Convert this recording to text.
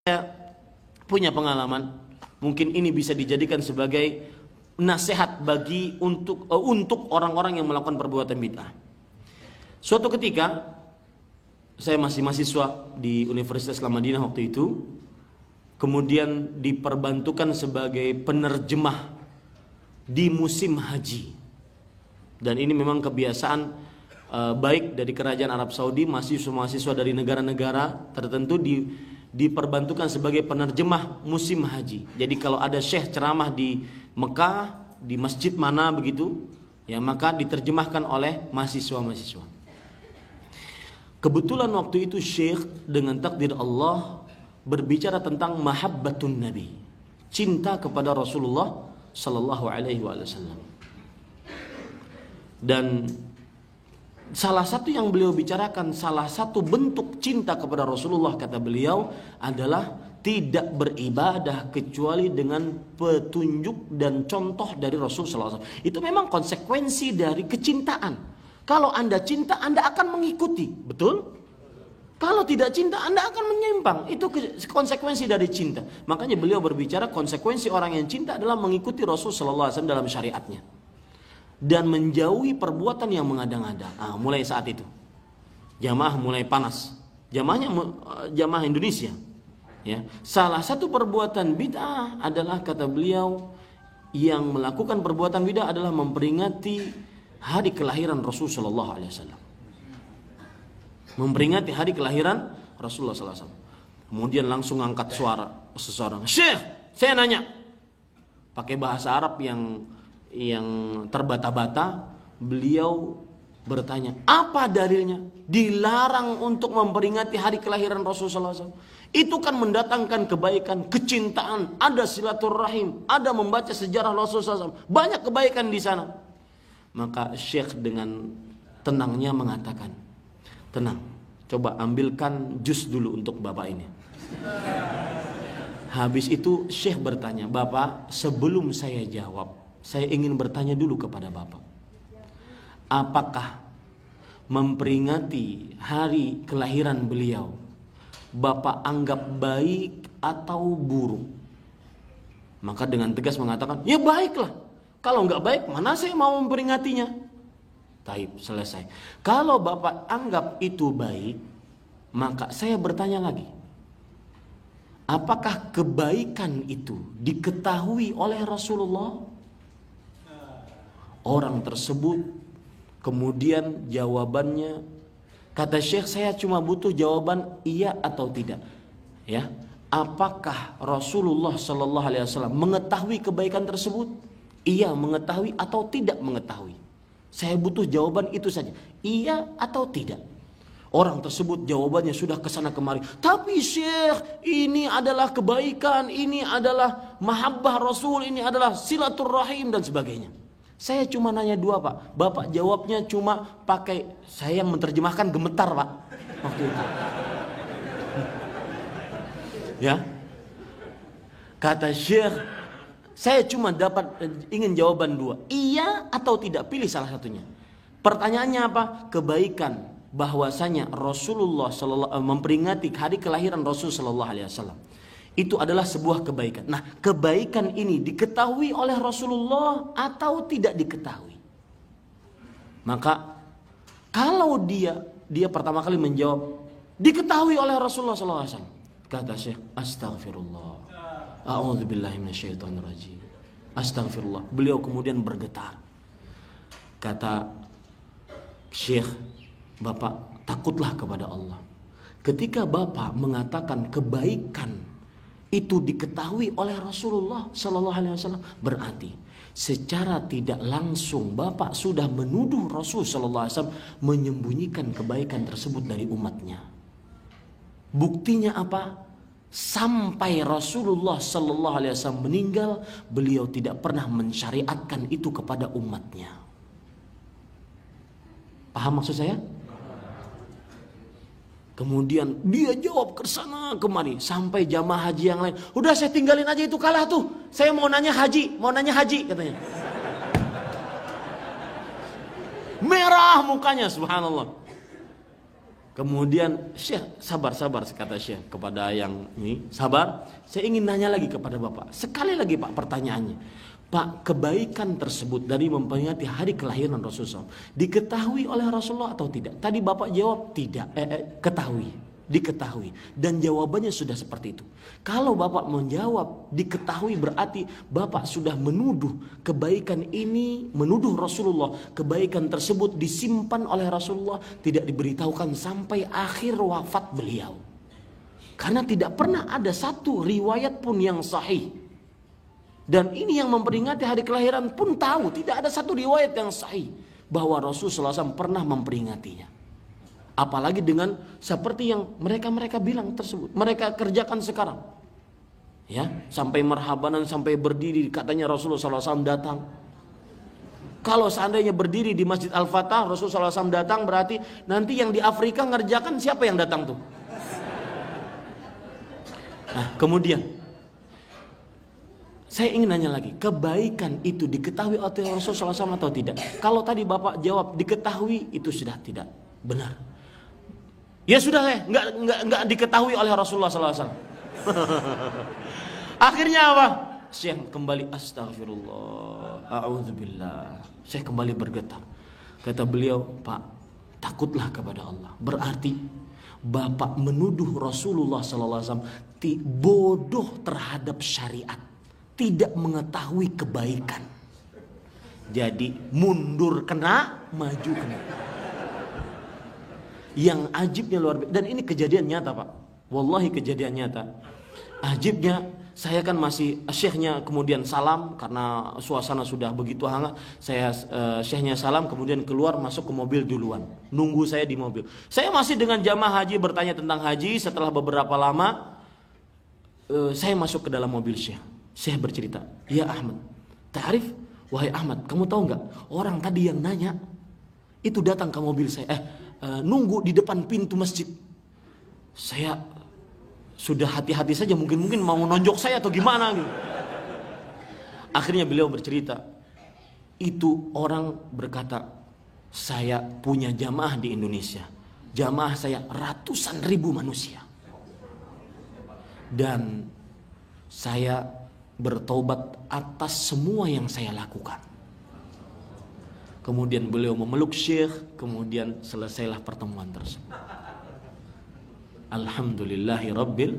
Saya punya pengalaman, mungkin ini bisa dijadikan sebagai nasihat bagi untuk orang-orang yang melakukan perbuatan bid'ah. Suatu ketika saya masih mahasiswa di Universitas Islam Madinah waktu itu, kemudian diperbantukan sebagai penerjemah di musim haji. Dan ini memang kebiasaan baik dari kerajaan Arab Saudi, mahasiswa dari negara-negara tertentu diperbantukan sebagai penerjemah musim haji. Jadi kalau ada syekh ceramah di Mekah, di masjid mana begitu, ya maka diterjemahkan oleh mahasiswa-mahasiswa. Kebetulan waktu itu syekh dengan takdir Allah berbicara tentang mahabbatun Nabi, cinta kepada Rasulullah sallallahu alaihi wasallam. Dan salah satu yang beliau bicarakan, salah satu bentuk cinta kepada Rasulullah, kata beliau, adalah tidak beribadah kecuali dengan petunjuk dan contoh dari Rasulullah SAW. Itu memang konsekuensi dari kecintaan. Kalau Anda cinta, Anda akan mengikuti, betul? Kalau tidak cinta, Anda akan menyimpang. Itu konsekuensi dari cinta. Makanya beliau berbicara konsekuensi orang yang cinta adalah mengikuti Rasulullah SAW dalam syariatnya dan menjauhi perbuatan yang mengada-ngada. Mulai saat itu jamaah mulai panas, jamaah Indonesia, ya. Salah satu perbuatan bid'ah adalah, kata beliau, yang melakukan perbuatan bid'ah adalah memperingati hari kelahiran Rasulullah sallallahu alaihi wasallam. Memperingati hari kelahiran Rasulullah sallallahu alaihi wasallam. Kemudian langsung angkat suara seseorang, "Syekh, saya nanya." Pakai bahasa Arab yang terbata-bata, beliau bertanya, apa dalilnya dilarang untuk memperingati hari kelahiran Rasulullah SAW? Itu kan mendatangkan kebaikan, kecintaan, ada silaturahim, ada membaca sejarah Rasulullah SAW, banyak kebaikan di sana. Maka Syekh dengan tenangnya mengatakan, tenang, coba ambilkan jus dulu untuk bapak ini. Habis itu Syekh bertanya, Bapak, sebelum saya jawab, saya ingin bertanya dulu kepada Bapak. Apakah memperingati hari kelahiran beliau Bapak anggap baik atau buruk? Maka dengan tegas mengatakan, ya baiklah. Kalau enggak baik, mana saya mau memperingatinya? Taib, selesai. Kalau Bapak anggap itu baik, maka saya bertanya lagi. Apakah kebaikan itu diketahui oleh Rasulullah? Orang tersebut kemudian jawabannya, kata Syekh, saya cuma butuh jawaban iya atau tidak. Ya, apakah Rasulullah Sallallahu Alaihi Wasallam mengetahui kebaikan tersebut? Iya mengetahui atau tidak mengetahui? Saya butuh jawaban itu saja, iya atau tidak. Orang tersebut jawabannya sudah kesana kemari. Tapi Syekh, ini adalah kebaikan, ini adalah mahabbah Rasul, ini adalah silaturahim dan sebagainya. Saya cuma nanya dua, Pak. Bapak jawabnya cuma pakai, saya yang menerjemahkan gemetar, Pak, waktu itu. Ya. Kata Syekh, saya cuma ingin jawaban dua. Iya atau tidak, pilih salah satunya. Pertanyaannya apa? Kebaikan bahwasanya Rasulullah memperingati hari kelahiran Rasul sallallahu alaihi wasallam. Itu adalah sebuah kebaikan. Nah, kebaikan ini diketahui oleh Rasulullah atau tidak diketahui? Maka kalau dia pertama kali menjawab diketahui oleh Rasulullah SAW, kata Syekh, astaghfirullah, a'udzubillahi minasyaitonirrajim, astaghfirullah. Beliau kemudian bergetar. Kata Syekh, Bapak takutlah kepada Allah. Ketika Bapak mengatakan kebaikan itu diketahui oleh Rasulullah Sallallahu Alaihi Wasallam, berarti secara tidak langsung Bapak sudah menuduh Rasul Sallallahu Alaihi Wasallam menyembunyikan kebaikan tersebut dari umatnya. Buktinya apa? Sampai Rasulullah Sallallahu Alaihi Wasallam meninggal, beliau tidak pernah mensyariatkan itu kepada umatnya. Paham maksud saya? Kemudian dia jawab ke sana kemari sampai jamaah haji yang lain, udah saya tinggalin aja itu, kalah tuh. Saya mau nanya haji katanya. Merah mukanya, subhanallah. Kemudian Syekh, sabar kata Syekh kepada yang ini, sabar. Saya ingin nanya lagi kepada Bapak. Sekali lagi Pak pertanyaannya. Pak, kebaikan tersebut dari memperingati hari kelahiran Rasulullah diketahui oleh Rasulullah atau tidak? Tadi Bapak jawab tidak, diketahui. Dan jawabannya sudah seperti itu. Kalau Bapak menjawab diketahui, berarti Bapak sudah menuduh kebaikan ini, menuduh Rasulullah. Kebaikan tersebut disimpan oleh Rasulullah, tidak diberitahukan sampai akhir wafat beliau. Karena tidak pernah ada satu riwayat pun yang sahih. Dan ini yang memperingati hari kelahiran pun tahu, tidak ada satu riwayat yang sahih bahwa Rasulullah SAW pernah memperingatinya. Apalagi dengan seperti yang mereka bilang tersebut, mereka kerjakan sekarang. Ya, sampai marhabanan, sampai berdiri, katanya Rasulullah SAW datang. Kalau seandainya berdiri di Masjid Al-Fatah, Rasulullah SAW datang, berarti nanti yang di Afrika ngerjakan siapa yang datang tuh? Nah, kemudian saya ingin nanya lagi, kebaikan itu diketahui oleh Rasulullah SAW atau tidak? Kalau tadi Bapak jawab diketahui, itu sudah tidak benar. Ya sudah, nggak diketahui oleh Rasulullah SAW. Akhirnya apa? Syekh kembali astagfirullah, a'udzubillah. Syekh kembali bergetar. Kata beliau, Pak, takutlah kepada Allah. Berarti Bapak menuduh Rasulullah SAW bodoh terhadap syariat, tidak mengetahui kebaikan. Jadi mundur kena, maju kena. Yang ajibnya luar biasa, dan ini kejadian nyata Pak, wallahi kejadian nyata. Ajibnya, saya kan masih, syekhnya kemudian salam karena suasana sudah begitu hangat. Saya syekhnya salam, kemudian keluar masuk ke mobil duluan, nunggu saya di mobil. Saya masih dengan jamaah haji bertanya tentang haji. Setelah beberapa lama saya masuk ke dalam mobil Syekh. Syekh bercerita, ya Ahmad, ta'rif, wahai Ahmad, kamu tahu nggak orang tadi yang nanya itu datang ke mobil saya, nunggu di depan pintu masjid. Saya sudah hati-hati saja, mungkin mau nonjok saya atau gimana gitu. Akhirnya beliau bercerita, itu orang berkata, saya punya jamaah di Indonesia, jamaah saya ratusan ribu manusia, dan saya bertobat atas semua yang saya lakukan. Kemudian beliau memeluk Syekh, kemudian selesailah pertemuan tersebut. Alhamdulillahi Rabbil